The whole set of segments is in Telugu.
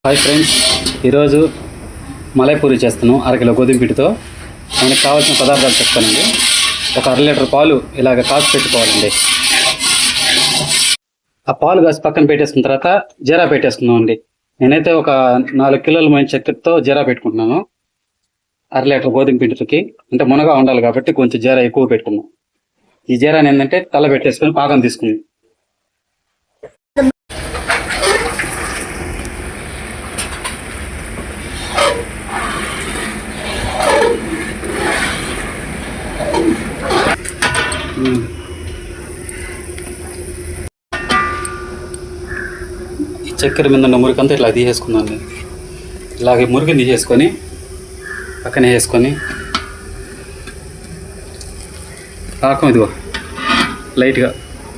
హాయ్ ఫ్రెండ్స్, ఈరోజు మలై పూరి చేస్తాను. అరకిలో గోధుమ పిండితో. మనకు కావాల్సిన పదార్థాలు చెప్తానండి. ఒక 1/2 లీటర్ పాలు ఇలాగ కాచి పెట్టుకోవాలండి. ఆ పాలు కాసి పక్కన పెట్టేసుకున్న తర్వాత జీరా పెట్టేసుకుందాం అండి. నేనైతే ఒక 4 కిలోల మంచి చక్కెరతో జీరా పెట్టుకుంటున్నాను. 1/2 లీటర్ గోధుమ పిండికి అంటే మునగా ఉండాలి కాబట్టి కొంచెం జీరా ఎక్కువ పెట్టుకున్నాం. ఈ జీరాని ఏంటంటే తల పెట్టేసుకొని పాకం తీసుకుంది. ఈ చక్కెర మీద ఉన్న మురికంతా ఇట్లా తీసేసుకున్నాను. ఇలాగే మురికి తీసేసుకొని పక్కనే వేసుకొని పాకం ఇదిగో లైట్గా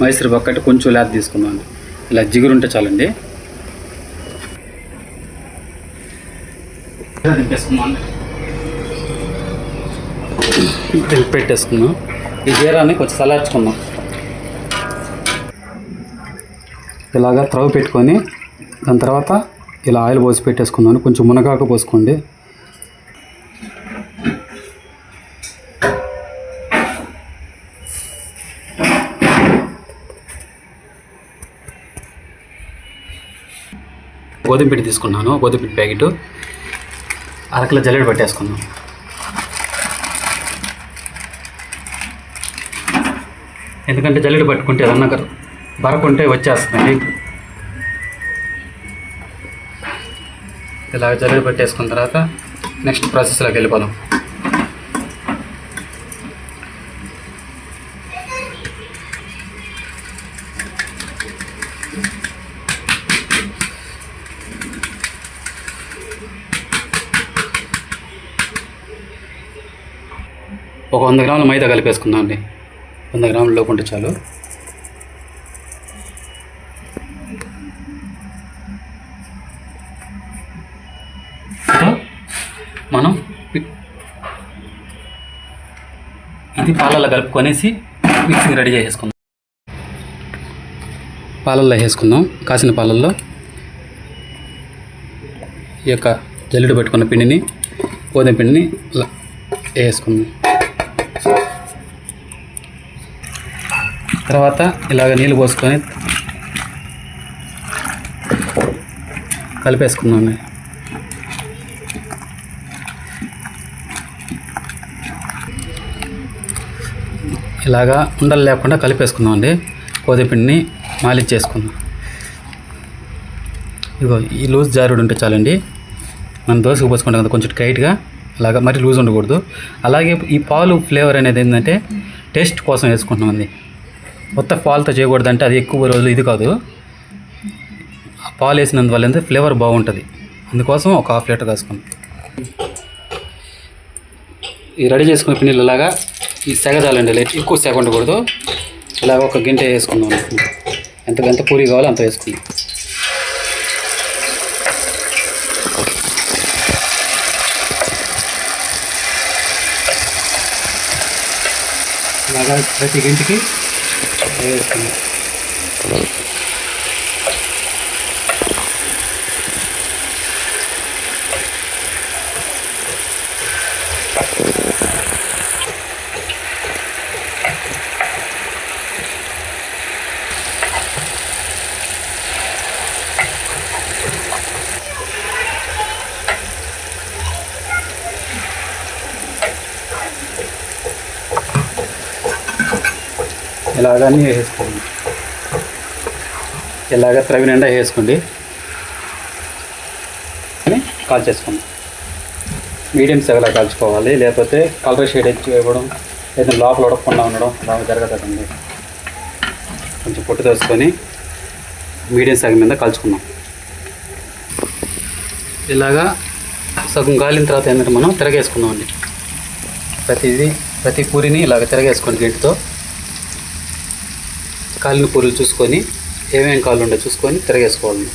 మైసూరు పక్కటి కొంచెం లేత తీసుకున్నాను. ఇలా జిగురుంటే చాలండి. పెట్టేసుకున్నాం. ఈ జీరాన్ని కొంచెం చల్లార్చుకున్నాం. ఇలాగా త్రవ్వు పెట్టుకొని దాని తర్వాత ఇలా ఆయిల్ పోసి పెట్టేసుకున్నాను. కొంచెం మునగాకు పోసుకోండి. గోధుమ పిండి తీసుకున్నాను. గోధుమ పిండి ప్యాకెట్ 1/2 కిలో జల్లెడ పట్టేసుకున్నాను. ఎందుకంటే జల్లెడ పట్టుకుంటే ఏదన్నా బరకుంటే వచ్చేస్తుంది. ఇలా జల్లెడ పట్టేసుకున్న తర్వాత నెక్స్ట్ ప్రాసెస్లోకి వెళ్ళిపోదాం. ఒక 100 గ్రాముల మైదా కలిపేసుకుందాం అండి. 100 గ్రాముల లోపు ఉంటే చాలు. మనం ఇది పాలల్లో కలుపుకొనేసి మిక్సింగ్ రెడీ చేసుకుందాం. పాలల్లో వేసుకుందాం. కాసిన పాలల్లో ఈ యొక్క జల్లెడ పెట్టుకున్న పిండిని, గోధుమ పిండిని ఇలా వేసుకుందాం. తర్వాత ఇలాగ నీళ్ళు పోసుకొని కలిపేసుకుందాం. ఇలాగా ఉండలు లేకుండా కలిపేసుకుందాం అండి. గోధుమ పిండిని మాలిష్ చేసుకుందాం. ఇదిగో ఈ లూజ్ జారుడు ఉంటే చాలండి. మనం దోశకు పోసుకుంటాం కదా, కొంచెం టైట్గా, అలాగా మరీ లూజ్ ఉండకూడదు. అలాగే ఈ పాలు ఫ్లేవర్ అనేది ఏంటంటే టేస్ట్ కోసం వేసుకుంటున్నాం అండి. మొత్తం పాలతో చేయకూడదు, అంటే అది ఎక్కువ రోజులు ఇది కాదు. పాలు వేసినందువల్ల ఏంటంటే ఫ్లేవర్ బాగుంటుంది. అందుకోసం ఒక 1/2 లీటర్ వేసుకుందాం. ఈ రెడీ చేసుకున్న పిండిలు ఇలాగా ఈ సెగజాలండి. ఎక్కువ సెగ ఉండకూడదు. ఇలాగ ఒక గింట వేసుకుందాం. ఎంత పూరి కావాలో అంత వేసుకుందాం. ఇలాగా ప్రతి గింటికి వేసుకుందాం. ఇలాగ అన్నీ వేసుకోండి. ఇలాగ త్రవి నిండా వేసుకోండి అని కాల్చేసుకోండి. మీడియం సెగలా కాల్చుకోవాలి, లేకపోతే కలర్ షేడ్ ఎచ్చి ఇవ్వడం లేదా లోపల ఉడకకుండా ఉండడం బాగా జరగదండి. కొంచెం పొట్టు తీసుకొని మీడియం సెగ మీద కాల్చుకుందాం. ఇలాగా సగం కాలిన తర్వాత ఏంటంటే మనం తిరగేసుకుందాం అండి. ప్రతి పూరిని ఇలాగ తిరగేసుకోండి. గంటితో కాలిన పూరీలు చూసుకొని ఏమేమి కాళ్ళు ఉండే చూసుకొని తిరగేసుకోవాలి.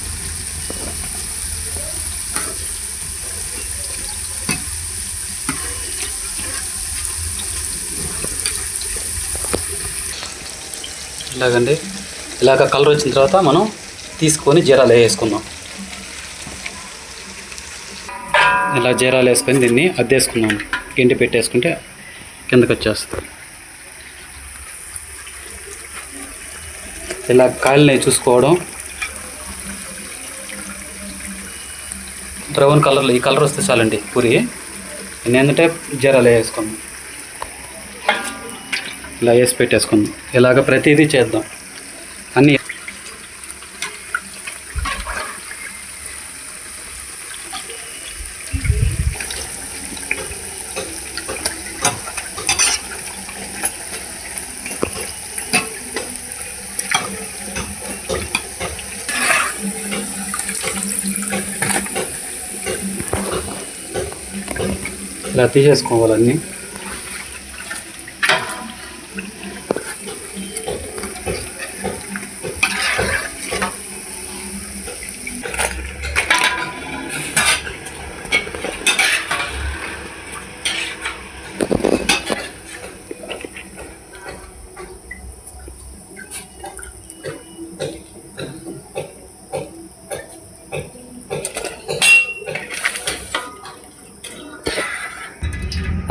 ఇలాగండి. ఇలాగ కలర్ వచ్చిన తర్వాత మనం తీసుకొని జీరాలు వేసుకుందాం. ఇలా జీరాలు వేసుకొని దీన్ని అద్దేసుకున్నాను. గిండి పెట్టేసుకుంటే కిందకి వచ్చేస్తుంది. ఇలా కాలిని చూసుకోవడం. బ్రౌన్ కలర్లో ఈ కలర్ వస్తే చాలండి పూరి. నేను ఏంటంటే జీరాలు వేసుకున్నాను. ఇలా వేసి పెట్టేసుకుందాం. ఇలాగ ప్రతిదీ చేద్దాం అన్నీ. ఇలా తీసేసుకోవాలన్నీ.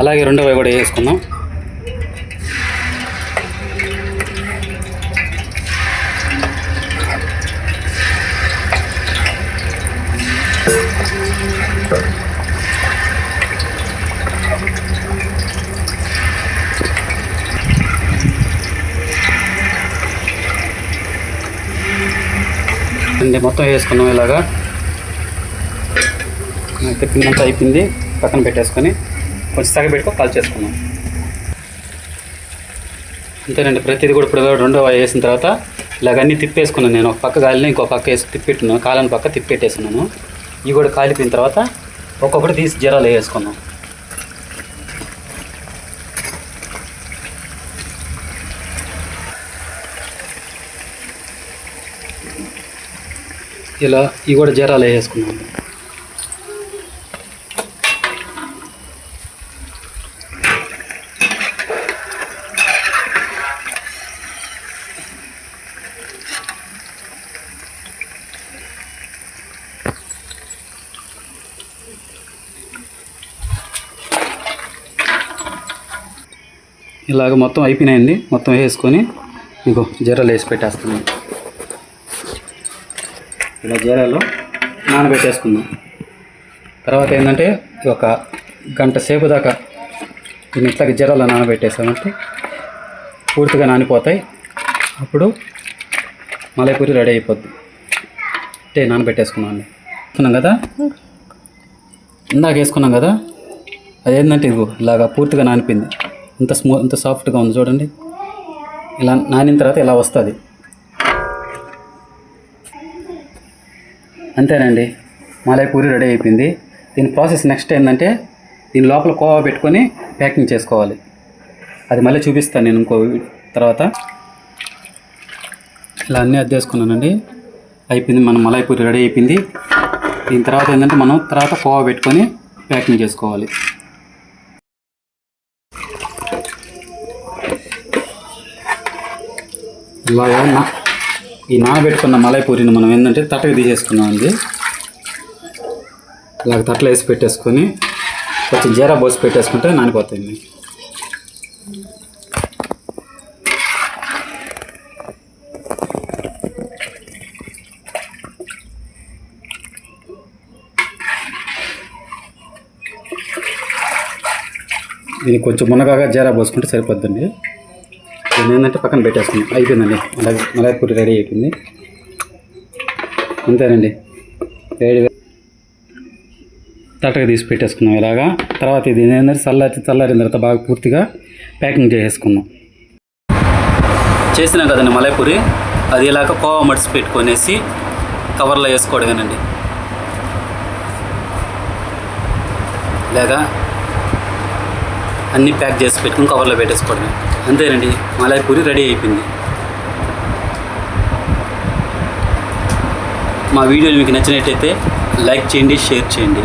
అలాగే రెండవ కూడా వేసుకుందాం. మొత్తం వేసుకున్నాం. ఇలాగా తిప్పినంత అయిపోయింది. పక్కన పెట్టేసుకొని కొంచెం తగబెట్టుకో కాల్ చేసుకున్నాం. అంతేనండి. ప్రతిదీ కూడా ఇప్పుడు రెండో వేసిన తర్వాత ఇలాగ అన్నీ తిప్పేసుకున్నాను. నేను ఒక పక్క గాలిని ఇంకో పక్క వేసి తిప్పెట్టున్నాను. కాలని పక్క తిప్పెట్టేసుకున్నాను. ఇవి కూడా కాలిపోయిన తర్వాత ఒక్కొక్కటి తీసి జీరాలు వేసుకున్నాం. ఇలా ఇవి కూడా జీరాలు వేసుకున్నాం. ఇలాగ మొత్తం అయిపోయినాయండి. మొత్తం వేసుకొని ఇంకో జీరాలు వేసి పెట్టేస్తున్నాం. ఇలా జీరాలు నానబెట్టేసుకుందాం. తర్వాత ఏంటంటే ఒక గంట సేపు దాకా దీన్ని ఇట్లాగ జీరాలు నానబెట్టేసామంటే పూర్తిగా నానిపోతాయి. అప్పుడు మలై పూరి రెడీ అయిపోద్ది. అంటే నానబెట్టేసుకున్నాం అండి. వేసుకున్నాం కదా, ఇందాక వేసుకున్నాం కదా, అదేంటంటే ఇదిగో ఇలాగా పూర్తిగా నానిపోయింది. ఇంత సాఫ్ట్గా ఉంది చూడండి. ఇలా నానిన తర్వాత ఇలా వస్తుంది. అంతేనండి, మలై పూరి రెడీ అయిపోయింది. దీని ప్రాసెస్ నెక్స్ట్ ఏంటంటే దీని లోపల కోవా పెట్టుకొని ప్యాకింగ్ చేసుకోవాలి. అది మళ్ళీ చూపిస్తాను నేను ఇంకో తర్వాత. ఇలా అన్నీ అద్దేసుకున్నానండి. అయిపోయింది, మన మలై పూరి రెడీ అయిపోయింది. దీని తర్వాత ఏంటంటే మనం తర్వాత కోవా పెట్టుకొని ప్యాకింగ్ చేసుకోవాలి. ఇలాగా ఈ నానబెట్టుకున్న మలై పూరిని మనం ఏంటంటే తట్టకి తీసేసుకున్నామండి. ఇలాగ తట్టలు వేసి పెట్టేసుకొని కొంచెం జీరా పోసి పెట్టేసుకుంటే నానిపోతుంది. దీనికి కొంచెం మునగాగా జీరా పోసుకుంటే సరిపోద్దండి. దీన్ని ఏంటంటే పక్కన పెట్టేసుకున్నాం. అయిపోయిందండి, మలై పూరి రెడీ అయిపోయింది. అంతేనండి, వేడి తట్టగా తీసి పెట్టేసుకున్నాం ఇలాగా. తర్వాత ఇది ఏంటంటే చల్లారిన తర్వాత బాగా పూర్తిగా ప్యాకింగ్ చేసేసుకున్నాం. చేసినాం కదండి మలై పూరి, అది ఇలాగ కోవా మడిసి పెట్టుకొనేసి కవర్లో వేసుకోవడమేనండి. ఇలాగా అన్నీ ప్యాక్ చేసి పెట్టుకుని కవర్లో పెట్టేసుకోవడమే. అంతేనండి, మలై పూరి రెడీ అయిపోయింది. మా వీడియోలు మీకు నచ్చినట్టయితే లైక్ చేయండి, షేర్ చేయండి.